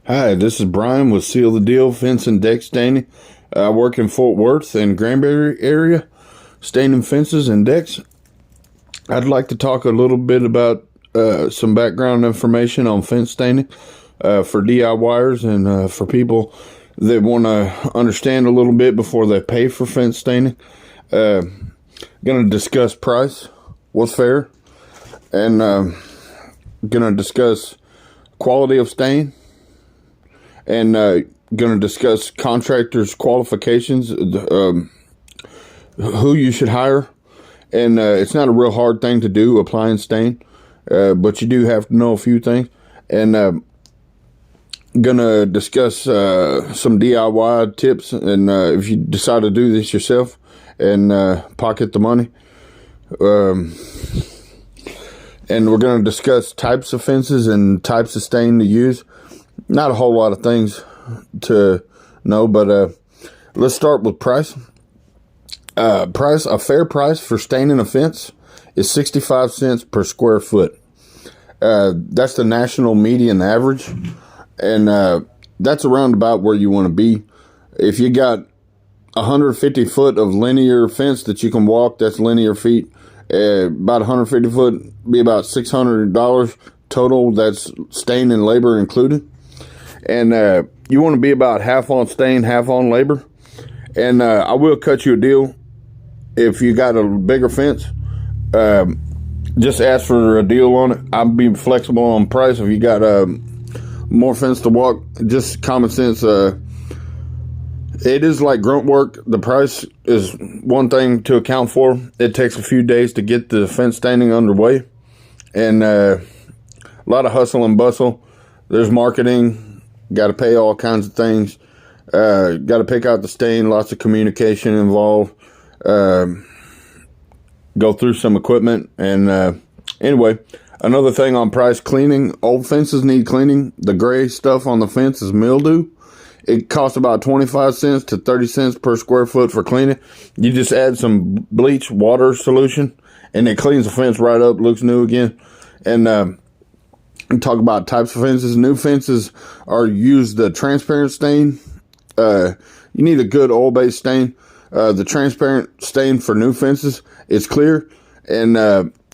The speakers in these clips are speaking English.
Hi, this is Brian with Seal the Deal Fence and Deck Staining. I work in Fort Worth and Granbury area, staining fences and decks. I'd like to talk a little bit about some background information on fence staining for DIYers and for people that want to understand a little bit before they pay for fence staining. Going to discuss price, what's fair, and going to discuss quality of stain, and going to discuss contractors' qualifications, who you should hire. And it's not a real hard thing to do, applying stain, but you do have to know a few things. And going to discuss some DIY tips, and if you decide to do this yourself and pocket the money. And we're going to discuss types of fences and types of stain to use. Not a whole lot of things to know, but let's start with price. A fair price for staining a fence is 65 cents per square foot. That's the national median average, and that's around about where you want to be. If you got 150 foot of linear fence that you can walk, that's linear feet. About 150 foot, be about $600 total. That's stain and labor included. And you want to be about half on stain, half on labor. And I will cut you a deal if you got a bigger fence. Just ask for a deal on it. I'll be flexible on price. If you got more fence to walk, just common sense. It is like grunt work. The price is one thing to account for. It takes a few days to get the fence staining underway, and a lot of hustle and bustle. There's marketing. Got to pay all kinds of things. Got to pick out the stain. Lots of communication involved. Go through some equipment. And anyway, another thing on price: cleaning. Old fences need cleaning. The gray stuff on the fence is mildew. It costs about 25 cents to 30 cents per square foot for cleaning. You just add some bleach water solution, and it cleans the fence right up, looks new again. And talk about types of fences. New fences are used the transparent stain. You need a good oil-based stain. The transparent stain for new fences is clear, and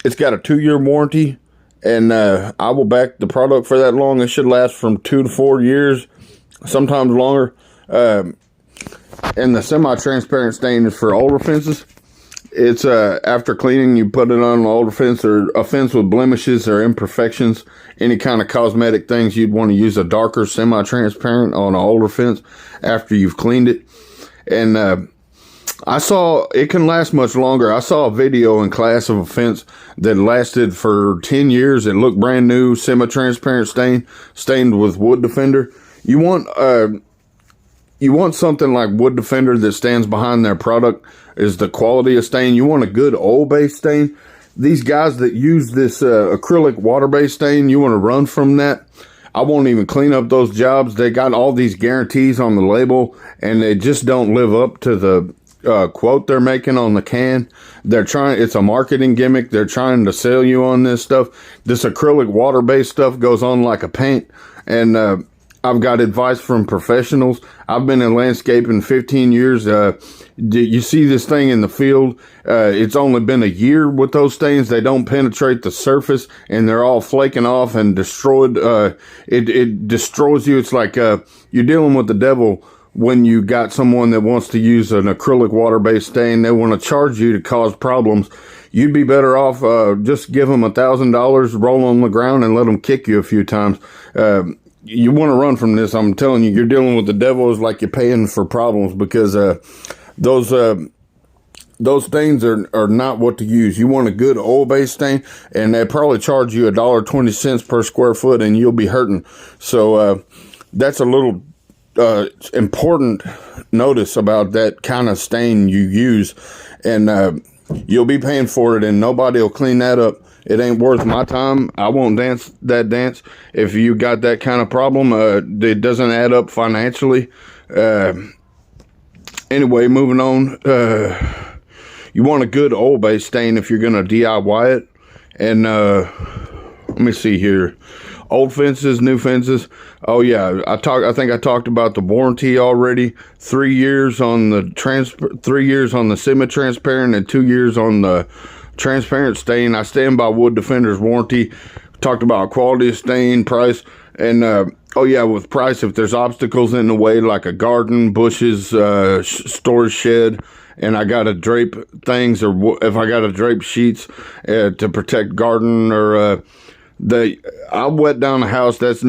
it's got a 2-year warranty. And I will back the product for that long. It should last from 2 to 4 years. Sometimes longer. And the semi-transparent stain is for older fences. It's after cleaning, you put it on an older fence or a fence with blemishes or imperfections, any kind of cosmetic things. You'd want to use a darker semi-transparent on an older fence after you've cleaned it. And I saw it can last much longer. I saw a video in class of a fence that lasted for 10 years. It looked brand new, semi-transparent stain, stained with wood defender. You want something like Wood Defender that stands behind their product is the quality of stain. You want a good oil-based stain. These guys that use this acrylic water-based stain, you want to run from that. I won't even clean up those jobs. They got all these guarantees on the label, and they just don't live up to the quote they're making on the can. It's a marketing gimmick. They're trying to sell you on this stuff. This acrylic water-based stuff goes on like a paint, and I've got advice from professionals. I've been in landscaping 15 years. You see this thing in the field. It's only been a year with those stains. They don't penetrate the surface, and they're all flaking off and destroyed. It destroys you. It's like you're dealing with the devil when you got someone that wants to use an acrylic water-based stain. They want to charge you to cause problems. You'd be better off just give them $1,000, roll on the ground, and let them kick you a few times. You want to run from this. I'm telling you, you're dealing with the devil. Is like you're paying for problems, because those stains are not what to use. You want a good oil-based stain, and they probably charge you $1.20 per square foot, and you'll be hurting. So that's a little important notice about that kind of stain you use, and you'll be paying for it, and nobody will clean that up. It ain't worth my time. I won't dance that dance. If you got that kind of problem, it doesn't add up financially. Anyway, moving on. You want a good oil-based stain if you're going to DIY it. And let me see here. Old fences, new fences. Oh yeah, I think I talked about the warranty already. 3 years on the 3 years on the semi-transparent and 2 years on the transparent stain. I stand by Wood Defender's warranty. Talked about quality of stain, price, and oh yeah, with price, if there's obstacles in the way like a garden, bushes, storage shed, and I got to drape things, or if I got to drape sheets to protect garden, or I'll wet down the house. That's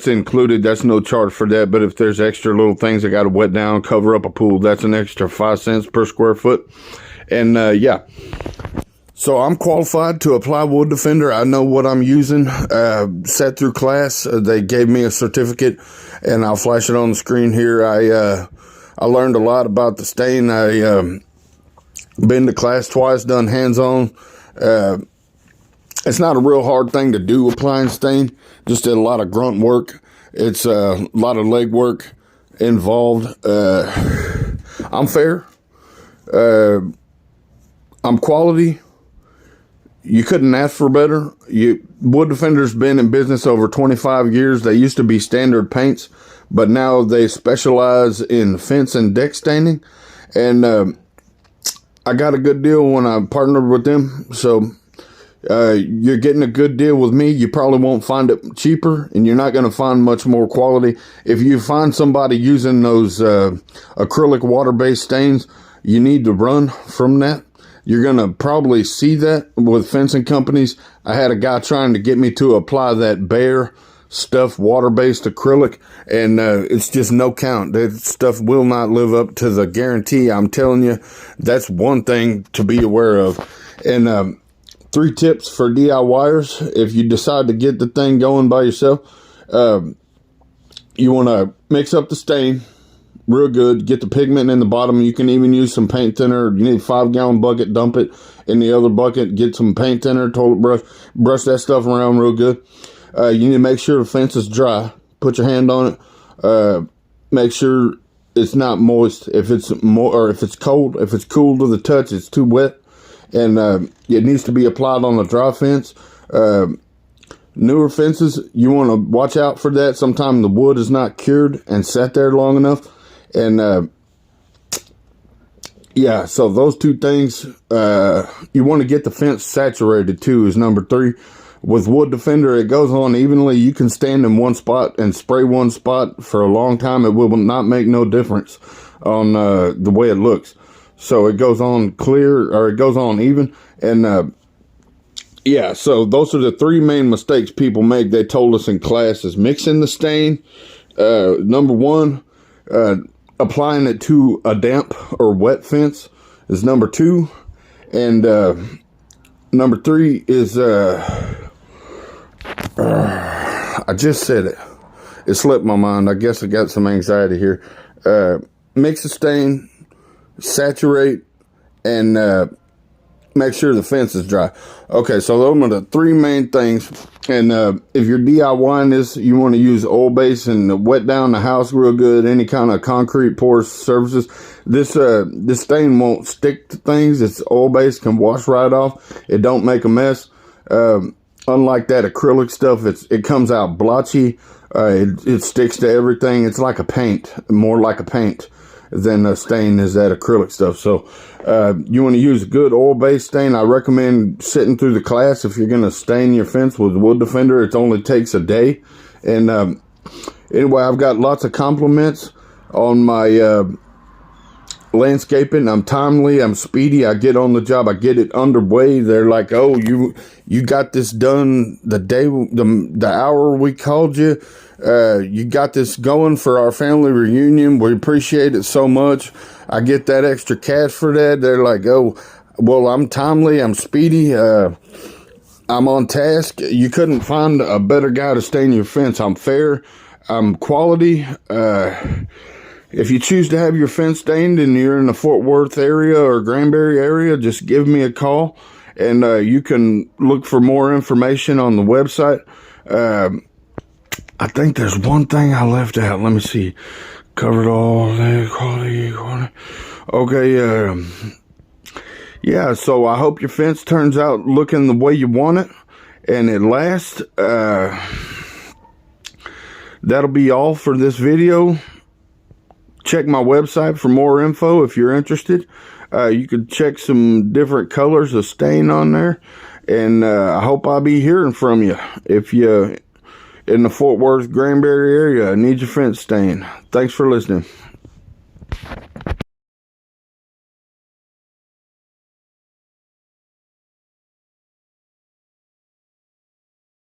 included. That's no charge for that. But if there's extra little things I got to wet down, cover up a pool, that's an extra 5 cents per square foot. And yeah. So I'm qualified to apply Wood Defender. I know what I'm using. Sat through class. They gave me a certificate, and I'll flash it on the screen here. I learned a lot about the stain. I been to class twice, done hands-on. It's not a real hard thing to do, applying stain. Just did a lot of grunt work. It's a lot of leg work involved. I'm fair. I'm quality. You couldn't ask for better. Wood Defender's been in business over 25 years. They used to be standard paints, but now they specialize in fence and deck staining. And I got a good deal when I partnered with them. So you're getting a good deal with me. You probably won't find it cheaper, and you're not going to find much more quality. If you find somebody using those acrylic water-based stains, you need to run from that. You're going to probably see that with fencing companies. I had a guy trying to get me to apply that Behr stuff, water-based acrylic, and it's just no count. That stuff will not live up to the guarantee. I'm telling you, that's one thing to be aware of. And 3 tips for DIYers. If you decide to get the thing going by yourself, you want to mix up the stain real good. Get the pigment in the bottom. You can even use some paint thinner. You need a 5-gallon bucket. Dump it in the other bucket. Get some paint thinner, toilet brush. Brush that stuff around real good. You need to make sure the fence is dry. Put your hand on it. Make sure it's not moist. If it's if it's cold, if it's cool to the touch, it's too wet. And it needs to be applied on a dry fence. Newer fences, you want to watch out for that. Sometimes the wood is not cured and sat there long enough. And yeah, so those 2 things, you want to get the fence saturated too, is number 3. With Wood Defender, it goes on evenly. You can stand in one spot and spray one spot for a long time. It will not make no difference on the way it looks. So it goes on clear, or it goes on even. And yeah, so those are the 3 main mistakes people make. They told us in class is mixing the stain. Number 1, applying it to a damp or wet fence is number 2. And number 3 is I just said it. It slipped my mind. I guess I got some anxiety here. Mix the stain, saturate, and make sure the fence is dry. Okay, so those are the 3 main things. And if you're DIYing this, you want to use oil base and wet down the house real good. Any kind of concrete porous surfaces. This stain won't stick to things. It's oil base, can wash right off. It don't make a mess. Unlike that acrylic stuff, it comes out blotchy. It sticks to everything. It's like a paint, more like a paint than a stain is that acrylic stuff. So you want to use a good oil-based stain. I recommend sitting through the class if you're going to stain your fence with Wood Defender. It only takes a day. And anyway, I've got lots of compliments on my landscaping. I'm timely, I'm speedy, I get on the job, I get it underway. They're like, oh, you got this done the hour we called you. You got this going for our family reunion. We appreciate it so much. I get that extra cash for that. They're like, oh, well, I'm timely, I'm speedy, I'm on task. You couldn't find a better guy to stain your fence. I'm fair, I'm quality. If you choose to have your fence stained and you're in the Fort Worth area or Granbury area, just give me a call, and you can look for more information on the website. I think there's one thing I left out. Let me see. Covered all the quality. Okay. Yeah, so I hope your fence turns out looking the way you want it, and it lasts. That'll be all for this video. Check my website for more info if you're interested. You could check some different colors of stain on there. And I hope I'll be hearing from you if you in the Fort Worth, Granbury area need your fence stain. Thanks for listening.